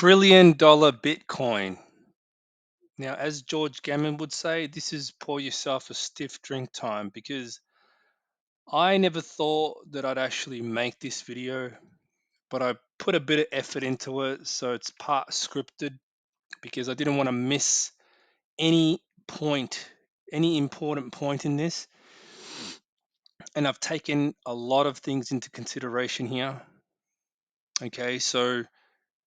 $1 trillion Bitcoin. Now, as George Gammon would say, this is pour yourself a stiff drink time because I never thought that I'd actually make this video, but I put a bit of effort into it. So it's part scripted because I didn't want to miss any point, any important point in this. And I've taken a lot of things into consideration here. Okay, so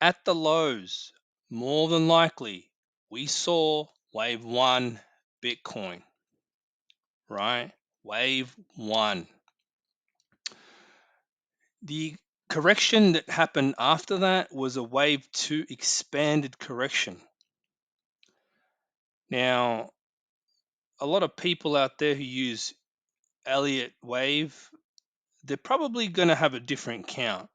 at the lows, more than likely, we saw wave one Bitcoin, right? Wave one. The correction that happened after that was a wave two expanded correction. Now, a lot of people out there who use Elliott Wave, they're probably going to have a different count.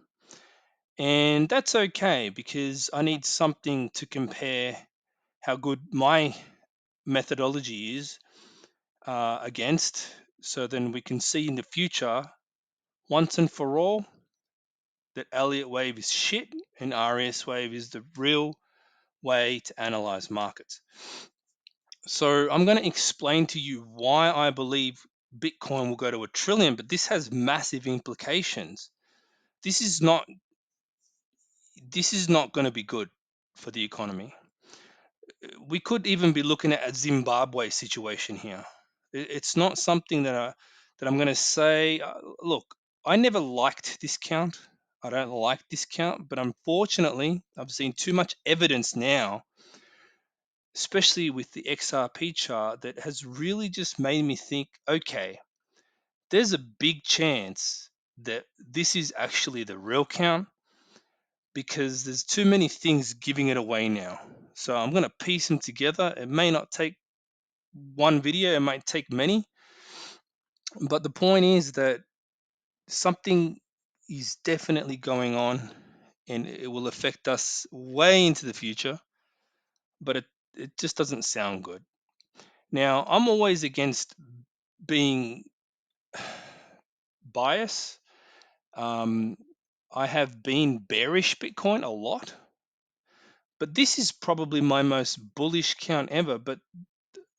And that's okay because I need something to compare how good my methodology is against, so then we can see in the future, once and for all, that Elliott Wave is shit and AriasWave is the real way to analyze markets. So I'm going to explain to you why I believe Bitcoin will go to $1 trillion, but this has massive implications. This is not going to be good for the economy. We could even be looking at a Zimbabwe situation here. It's not something that I'm going to say. Look, I never liked this count. I don't like this count, but unfortunately, I've seen too much evidence now, especially with the XRP chart, that has really just made me think, okay, there's a big chance that this is actually the real count because there's too many things giving it away now. So I'm going to piece them together. It may not take one video, it might take many, but the point is that something is definitely going on and it will affect us way into the future, but it just doesn't sound good. Now, I'm always against being biased. I have been bearish Bitcoin a lot, but this is probably my most bullish count ever, but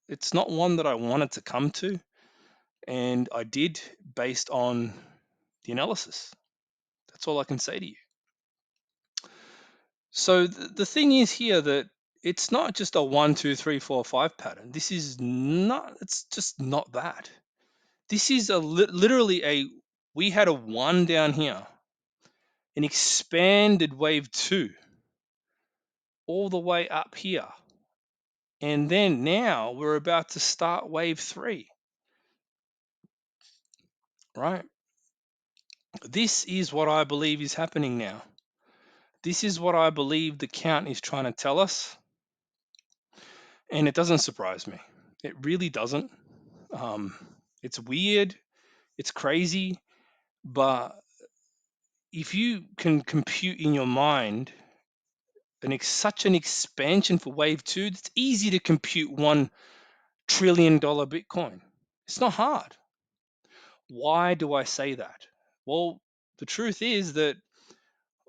it's not one that I wanted to come to. And I did based on the analysis. That's all I can say to you. So the thing is here that it's not just a 1, 2, 3, 4, 5 pattern. This is not, it's just not that. This is literally we had a 1 down here, an expanded wave 2 all the way up here. And then now we're about to start wave 3, right? This is what I believe is happening now. This is what I believe the count is trying to tell us. And it doesn't surprise me. It really doesn't. It's weird. It's crazy. But if you can compute in your mind such an expansion for wave 2, it's easy to compute $1 trillion Bitcoin. It's not hard. Why do I say that? Well, the truth is that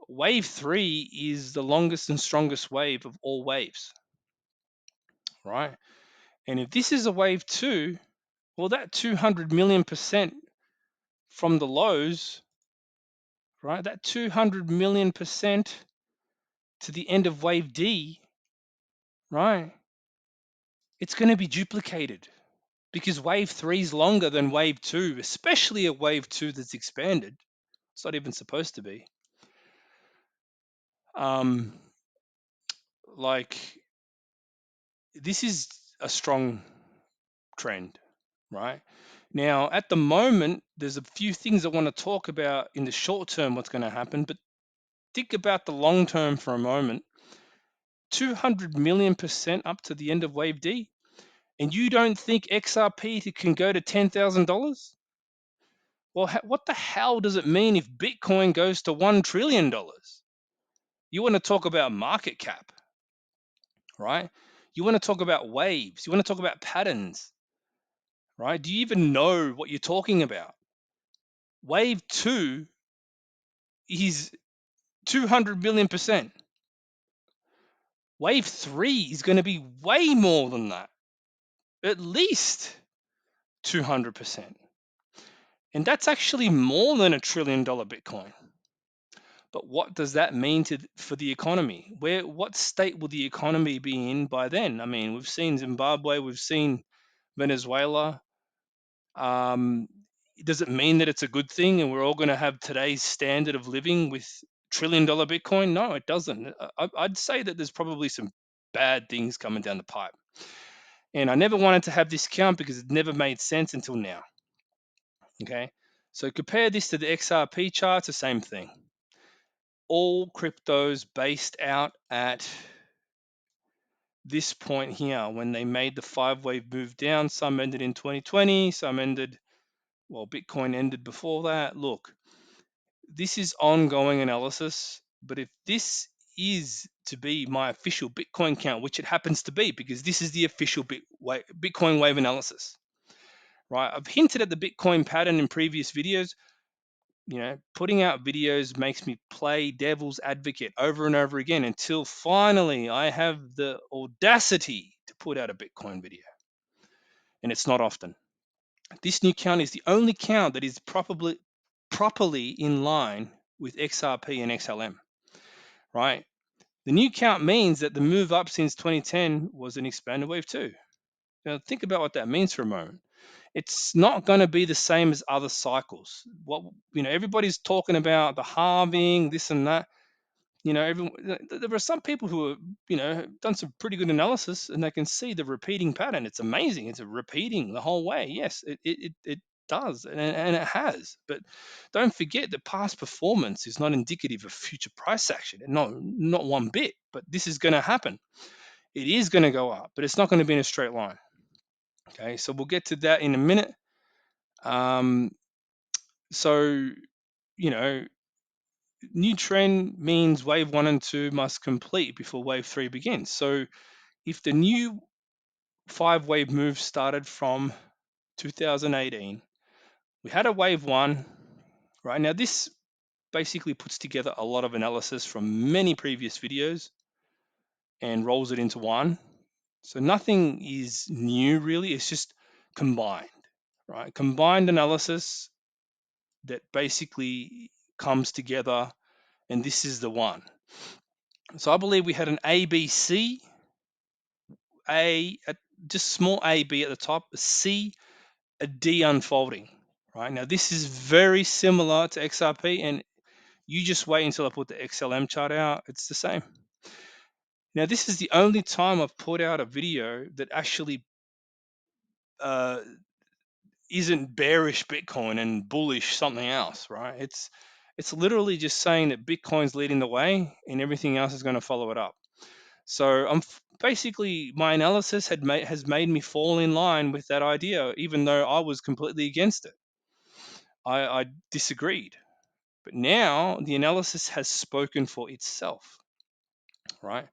wave 3 is the longest and strongest wave of all waves, right? And if this is a wave 2, well, that 200 million% from the lows, right? That 200 million% to the end of wave D, right? It's going to be duplicated because wave 3 is longer than wave 2, especially a wave 2 that's expanded. It's not even supposed to be. Like, this is a strong trend, right? Now, at the moment, there's a few things I want to talk about in the short term, what's going to happen, but think about the long term for a moment. 200 million% up to the end of wave D, and you don't think XRP can go to $10,000? Well, what the hell does it mean if Bitcoin goes to $1 trillion? You want to talk about market cap, right? You want to talk about waves. You want to talk about patterns, right? Do you even know what you're talking about? Wave 2 is 200 million%. Wave 3 is going to be way more than that, at least 200%. And that's actually more than $1 trillion Bitcoin. But what does that mean for the economy? What state will the economy be in by then? I mean, we've seen Zimbabwe, we've seen Venezuela. Does it mean that it's a good thing and we're all going to have today's standard of living with $1 trillion Bitcoin? No, it doesn't. I'd say that there's probably some bad things coming down the pipe. And I never wanted to have this count because it never made sense until now. Okay. So compare this to the XRP charts, the same thing. All cryptos based out at this point here when they made the 5-wave move down. Some ended in 2020, some ended, well, Bitcoin ended before that. Look, this is ongoing analysis, but if this is to be my official Bitcoin count, which it happens to be because this is the official Bitcoin wave analysis, right? I've hinted at the Bitcoin pattern in previous videos. Putting out videos makes me play devil's advocate over and over again until finally I have the audacity to put out a Bitcoin video. And it's not often. This new count is the only count that is properly in line with XRP and XLM, right? The new count means that the move up since 2010 was an expanded wave 2. Now think about what that means for a moment. It's not going to be the same as other cycles. Everybody's talking about the halving, this and that. There are some people who have done some pretty good analysis and they can see the repeating pattern. It's amazing. It's repeating the whole way. Yes, it does, and it has. But don't forget that past performance is not indicative of future price action, and not one bit. But this is going to happen. It is going to go up, but it's not going to be in a straight line. Okay, so we'll get to that in a minute. So, new trend means wave 1 and 2 must complete before wave 3 begins. So if the new 5-wave move started from 2018, we had a wave 1, right? Now this basically puts together a lot of analysis from many previous videos and rolls it into one. So nothing is new really, it's just combined, right? Combined analysis that basically comes together, and this is the one. So I believe we had an ABC, just small AB at the top, a C, a D unfolding, right? Now this is very similar to XRP, and you just wait until I put the XLM chart out. It's the same. Now this is the only time I've put out a video that actually isn't bearish Bitcoin and bullish something else, right? It's literally just saying that Bitcoin's leading the way and everything else is going to follow it up. So basically my analysis has made me fall in line with that idea, even though I was completely against it. I disagreed, but now the analysis has spoken for itself, right?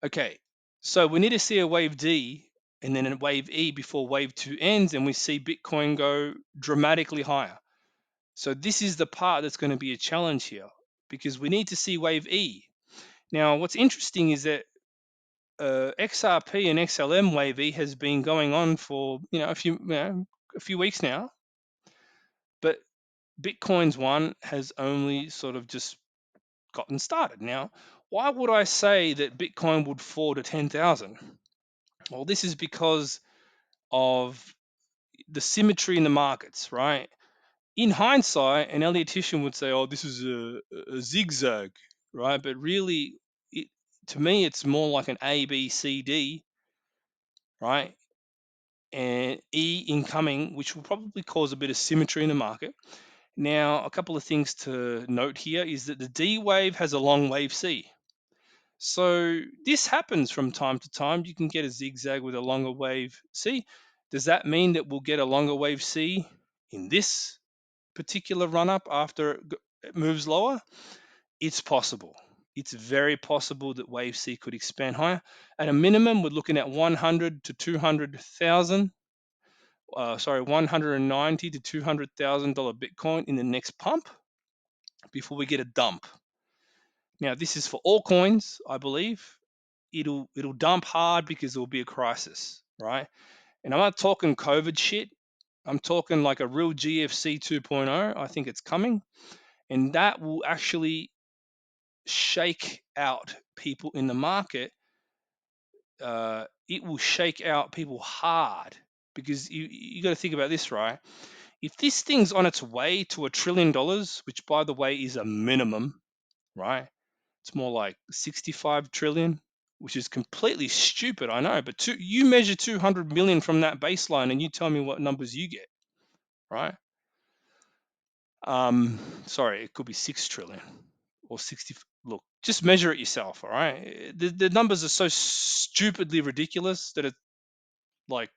Okay, so we need to see a wave D and then a wave E before wave 2 ends, and we see Bitcoin go dramatically higher. So this is the part that's going to be a challenge here, because we need to see wave E. Now, what's interesting is that XRP and XLM wave E has been going on for a few weeks now, but Bitcoin's one has only sort of just gotten started. Now, why would I say that Bitcoin would fall to 10,000? Well, this is because of the symmetry in the markets, right? In hindsight, an Elliottician would say, "Oh, this is a zigzag," right? But really, to me, it's more like an A, B, C, D, right? And E incoming, which will probably cause a bit of symmetry in the market. Now, a couple of things to note here is that the D wave has a long wave C. So this happens from time to time. You can get a zigzag with a longer wave C. Does that mean that we'll get a longer wave C in this particular run up after it moves lower? It's possible. It's very possible that wave C could expand higher. At a minimum, we're looking at 100 to 200,000. 190 to $200,000 Bitcoin in the next pump before we get a dump. Now, this is for all coins, I believe. it'll dump hard because there will be a crisis, right? And I'm not talking COVID shit. I'm talking like a real GFC 2.0. I think it's coming, and that will actually shake out people in the market. It will shake out people hard because you got to think about this, right? If this thing's on its way to $1 trillion, which by the way is a minimum, right? It's more like 65 trillion, which is completely stupid, I know. But you measure 200 million from that baseline, and you tell me what numbers you get, right? Sorry, it could be 6 trillion or 60. Look, just measure it yourself, all right? The numbers are so stupidly ridiculous that it like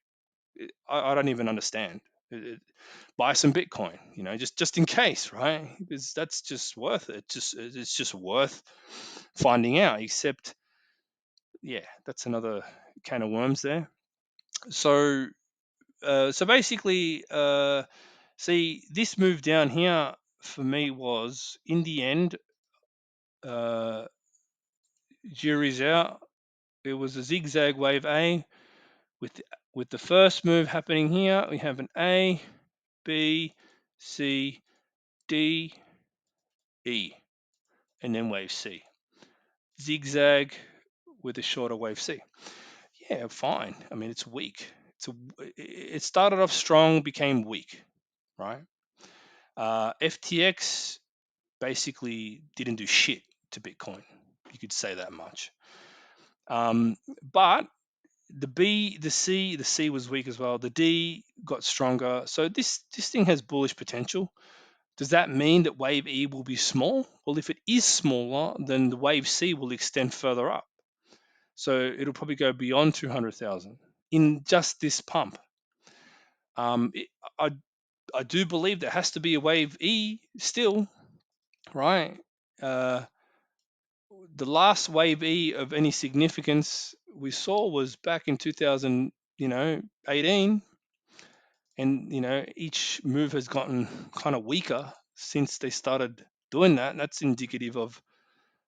I don't even understand. Buy some Bitcoin, just in case, right? Because that's just worth it. It's just worth finding out. Except, yeah, that's another can of worms there. So, so basically, see, this move down here for me was in the end, uh, jury's out. It was a zigzag wave A with the first move happening here. We have an A, B, C, D, E, and then wave C. Zigzag with a shorter wave C. Yeah, fine. I mean, it's weak. It started off strong, became weak, right? FTX basically didn't do shit to Bitcoin. You could say that much. But the B, the C was weak as well. The D got stronger. So this thing has bullish potential. Does that mean that wave E will be small? Well, if it is smaller, then the wave C will extend further up. So it'll probably go beyond 200,000 in just this pump. I do believe there has to be a wave E still, right? Uh, the last wave E of any significance we saw was back in 2018, and each move has gotten kind of weaker since they started doing that. And that's indicative of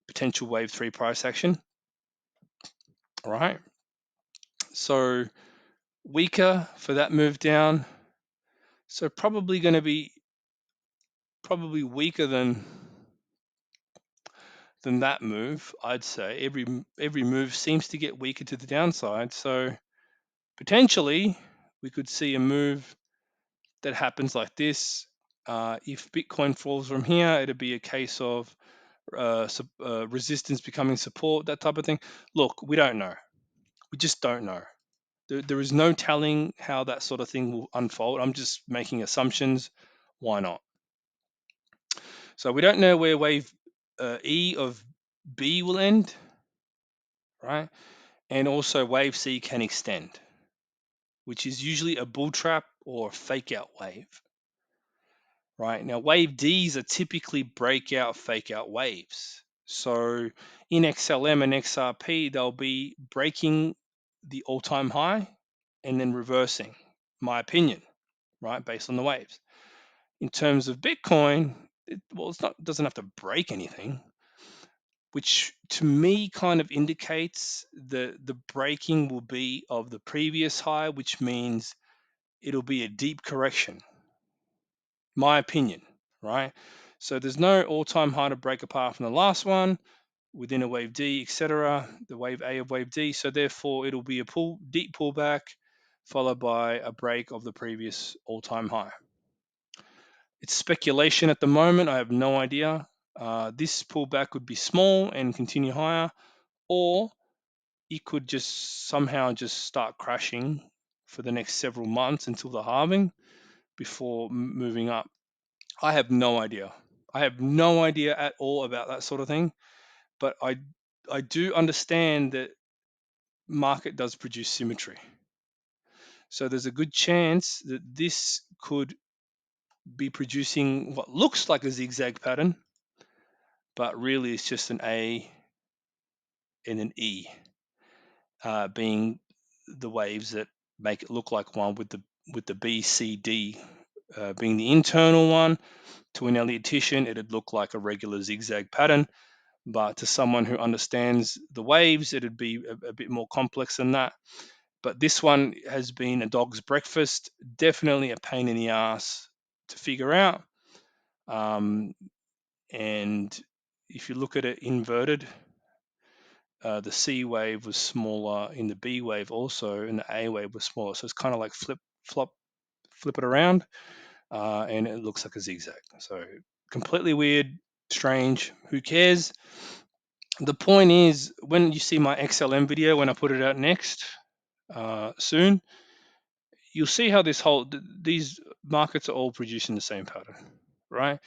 potential wave 3 price action, right? So weaker for that move down. So probably going to be weaker than that move. I'd say every move seems to get weaker to the downside. So potentially we could see a move that happens like this. If Bitcoin falls from here, it'd be a case of resistance becoming support, that type of thing. Look, we don't know. We just don't know. There is no telling how that sort of thing will unfold. I'm just making assumptions. Why not? So we don't know where wave E of B will end, right? And also wave C can extend, which is usually a bull trap or a fake out wave, right? Now, wave Ds are typically breakout, fake out waves. So in XLM and XRP, they'll be breaking the all-time high and then reversing, my opinion, right? Based on the waves. In terms of Bitcoin, it doesn't have to break anything, which to me kind of indicates the breaking will be of the previous high, which means it'll be a deep correction, my opinion, right? So there's no all-time high to break apart from the last one within a wave D, etc., the wave A of wave D. So therefore, it'll be a deep pullback followed by a break of the previous all-time high. It's speculation at the moment. I have no idea. This pullback would be small and continue higher, or it could just somehow just start crashing for the next several months until the halving before moving up. I have no idea. I have no idea at all about that sort of thing, but I do understand that market does produce symmetry. So there's a good chance that this could be producing what looks like a zigzag pattern, but really it's just an A and an E, being the waves that make it look like one, with the B, C, D being the internal one. To an Elliottician, it'd look like a regular zigzag pattern, but to someone who understands the waves, it'd be a bit more complex than that. But this one has been a dog's breakfast, definitely a pain in the ass to figure out. And if you look at it inverted, the C wave was smaller in the B wave also, and the A wave was smaller. So it's kind of like flip it around, and it looks like a zigzag. So completely weird, strange. Who cares? The point is, when you see my XLM video, when I put it out next, soon, you'll see how these markets are all producing the same pattern, right?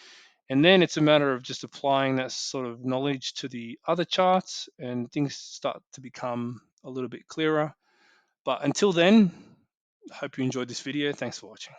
And then it's a matter of just applying that sort of knowledge to the other charts, and things start to become a little bit clearer. But until then, I hope you enjoyed this video. Thanks for watching.